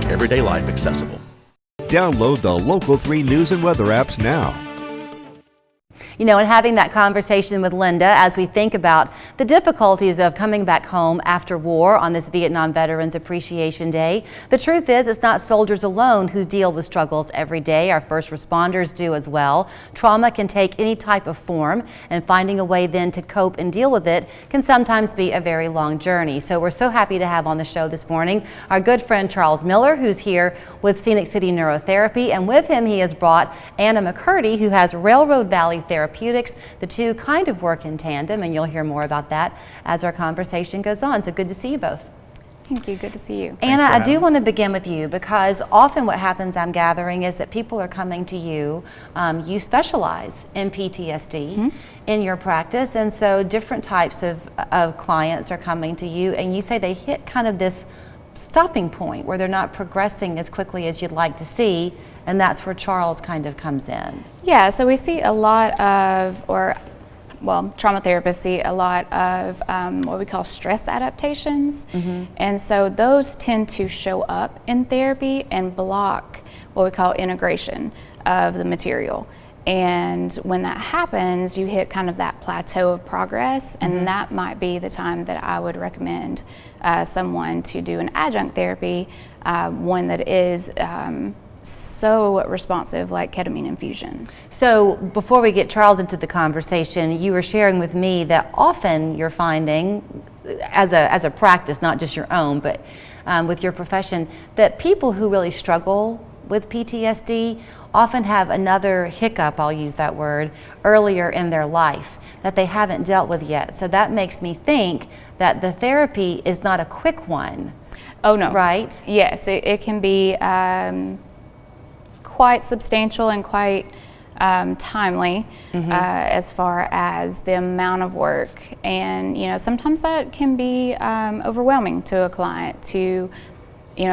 everyday life accessible. Download the Local 3 News and Weather apps now. You know, and having that conversation with Linda as we think about the difficulties of coming back home after war on this Vietnam Veterans Appreciation Day. The truth is, it's not soldiers alone who deal with struggles every day. Our first responders do as well. Trauma can take any type of form, and finding a way then to cope and deal with it can sometimes be a very long journey. So we're so happy to have on the show this morning our good friend Charles Miller, who's here with Scenic City Neurotherapy, and with him he has brought Anna McCurdy, who has Railroad Valley Therapeutics. The two kind of work in tandem, and you'll hear more about that as our conversation goes on. So good to see you both. Thank you. Good to see you. Anna, I do want to begin with you because often what happens, I'm gathering, is that people are coming to you. You specialize in PTSD in your practice, and so different types of clients are coming to you, and you say they hit kind of this stopping point where they're not progressing as quickly as you'd like to see, and that's where Charles kind of comes in. Yeah, so we see a lot of, trauma therapists see a lot of what we call stress adaptations, and so those tend to show up in therapy and block what we call integration of the material. And when that happens, you hit kind of that plateau of progress, and that might be the time that I would recommend someone to do an adjunct therapy, one that is so responsive, like ketamine infusion. So before we get Charles into the conversation, you were sharing with me that often you're finding, as a practice, not just your own, but with your profession, that people who really struggle with PTSD often have another hiccup, I'll use that word, earlier in their life that they haven't dealt with yet. So that makes me think that the therapy is not a quick one. Oh no. Right? Yes, it can be quite substantial and quite timely as far as the amount of work. And you know, sometimes that can be overwhelming to a client to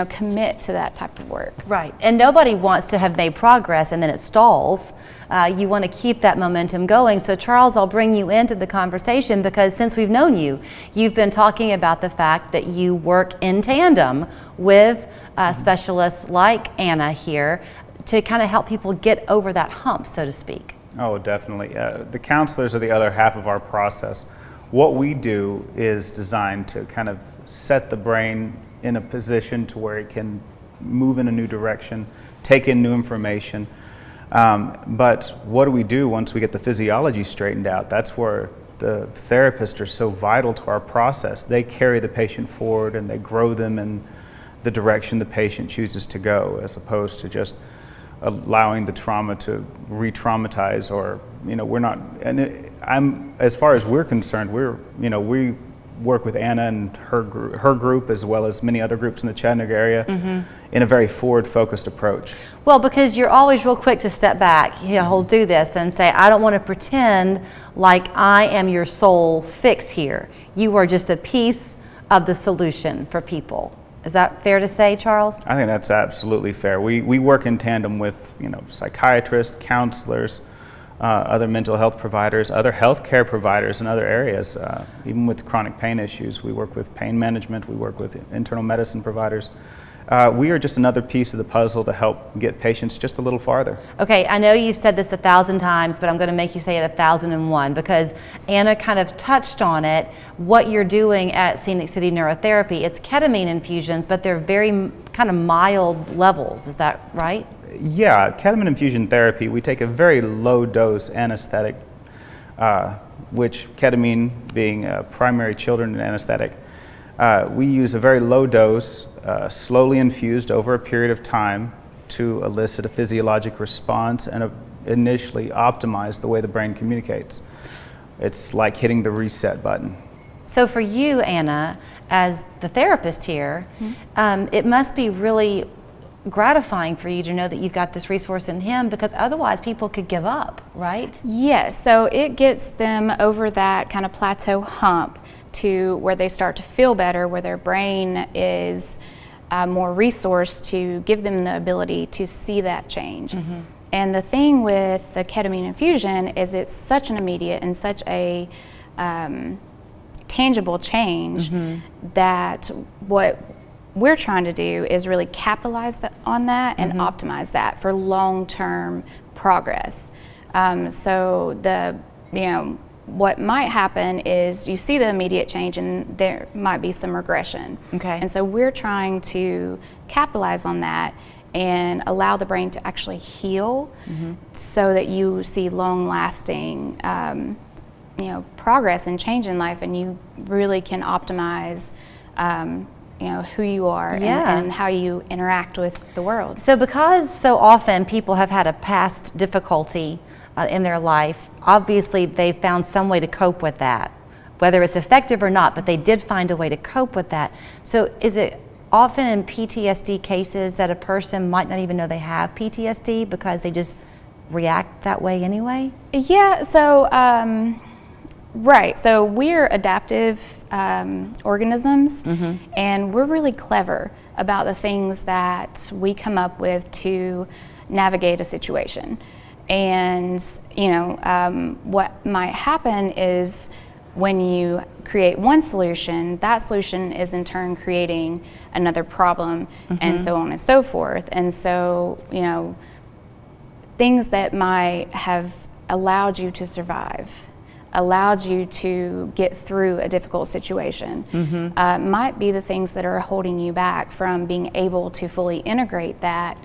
commit to that type of work. Right, and nobody wants to have made progress and then it stalls. You want to keep that momentum going. So Charles, I'll bring you into the conversation because since we've known you, you've been talking about the fact that you work in tandem with specialists like Anna here to kind of help people get over that hump, so to speak. Oh, definitely. The counselors are the other half of our process. What we do is designed to kind of set the brain in a position to where it can move in a new direction, take in new information. But what do we do once we get the physiology straightened out? That's where the therapists are so vital to our process. They carry the patient forward and they grow them in the direction the patient chooses to go, as opposed to just allowing the trauma to re-traumatize, or we're not. And as far as we're concerned, we work with Anna and her group, as well as many other groups in the Chattanooga area, in a very forward-focused approach. Well, because you're always real quick to step back. He'll do this and say, I don't want to pretend like I am your sole fix here. You are just a piece of the solution for people. Is that fair to say, Charles? I think that's absolutely fair. We work in tandem with psychiatrists, counselors, other mental health providers, other healthcare providers in other areas. Even with chronic pain issues, we work with pain management, we work with internal medicine providers. We are just another piece of the puzzle to help get patients just a little farther. Okay, I know you've said this 1,000 times, but I'm going to make you say it 1,001 because Anna kind of touched on it. What you're doing at Scenic City Neurotherapy, it's ketamine infusions, but they're very kind of mild levels. Is that right? Yeah, ketamine infusion therapy, we take a very low dose anesthetic, which ketamine being a primary children anesthetic, we use a very low dose, slowly infused over a period of time to elicit a physiologic response and initially optimize the way the brain communicates. It's like hitting the reset button. So for you, Anna, as the therapist here, it must be really gratifying for you to know that you've got this resource in him, because otherwise people could give up, right? Yes, so it gets them over that kind of plateau hump to where they start to feel better, where their brain is more resourced to give them the ability to see that change. And the thing with the ketamine infusion is it's such an immediate and such a tangible change that what we're trying to do is really capitalize on that and optimize that for long-term progress. So what might happen is you see the immediate change and there might be some regression. Okay. And so we're trying to capitalize on that and allow the brain to actually heal so that you see long-lasting progress and change in life, and you really can optimize who you are and how you interact with the world. So because so often people have had a past difficulty in their life, obviously they found some way to cope with that, whether it's effective or not, but they did find a way to cope with that. So is it often in PTSD cases that a person might not even know they have PTSD because they just react that way anyway? Yeah, so right, so we're adaptive organisms, and we're really clever about the things that we come up with to navigate a situation. And what might happen is when you create one solution, that solution is in turn creating another problem, and so on and so forth. And so, things that might have allowed you to survive, allowed you to get through a difficult situation, might be the things that are holding you back from being able to fully integrate that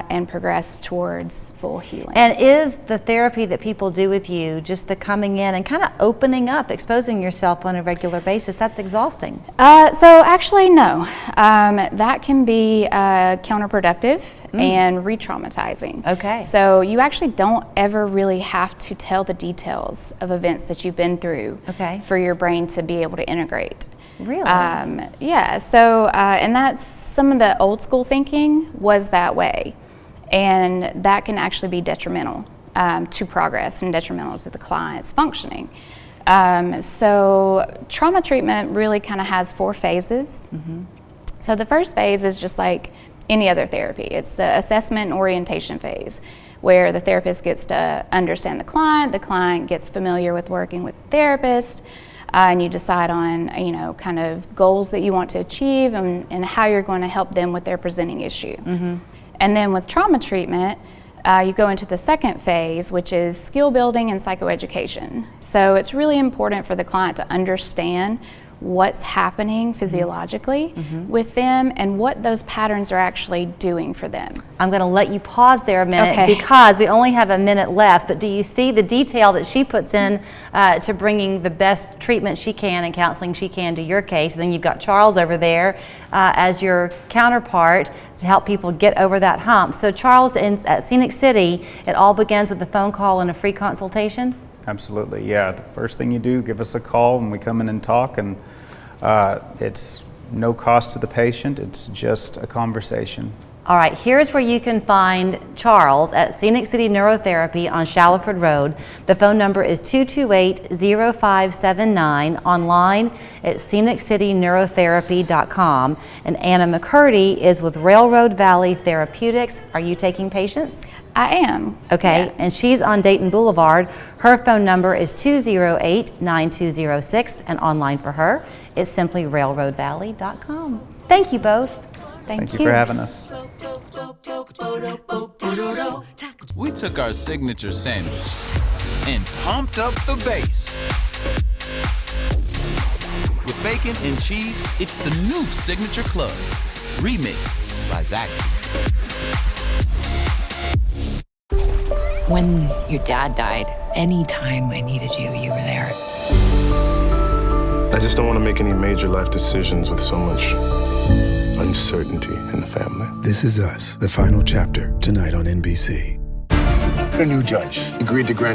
and progress towards full healing. And is the therapy that people do with you just the coming in and kind of opening up, exposing yourself on a regular basis? That's exhausting. So actually, no. That can be counterproductive and re-traumatizing. Okay. So you actually don't ever really have to tell the details of events that you've been through for your brain to be able to integrate. Really? Yeah, so, and that's some of the old school thinking was that way. And that can actually be detrimental to progress and detrimental to the client's functioning. So trauma treatment really kind of has 4 phases. So the first phase is just like any other therapy. It's the assessment and orientation phase, where the therapist gets to understand the client gets familiar with working with the therapist, and you decide on, kind of goals that you want to achieve and how you're going to help them with their presenting issue. And then with trauma treatment, you go into the second phase, which is skill building and psychoeducation. So it's really important for the client to understand what's happening physiologically with them and what those patterns are actually doing for them. I'm going to let you pause there a minute because we only have a minute left, but do you see the detail that she puts in to bringing the best treatment she can and counseling she can to your case? And then you've got Charles over there as your counterpart to help people get over that hump. So Charles, at Scenic City, it all begins with a phone call and a free consultation? Absolutely, yeah. The first thing you do, give us a call and we come in and talk, and it's no cost to the patient, it's just a conversation. All right, here's where you can find Charles at Scenic City Neurotherapy on Shallowford Road. The phone number is 228-0579, online at sceniccityneuroTherapy.com. And Anna McCurdy is with Railroad Valley Therapeutics. Are you taking patients? I am. Okay, and she's on Dayton Boulevard. Her phone number is 208-9206, and online for her, it's simply railroadvalley.com. Thank you both. Thank you for having us. We took our signature sandwich and pumped up the bass. With bacon and cheese, it's the new Signature Club, remixed by Zaxby's. When your dad died, anytime I needed you, you were there. I just don't want to make any major life decisions with so much uncertainty in the family. This Is Us, the final chapter, tonight on NBC. A new judge agreed to grant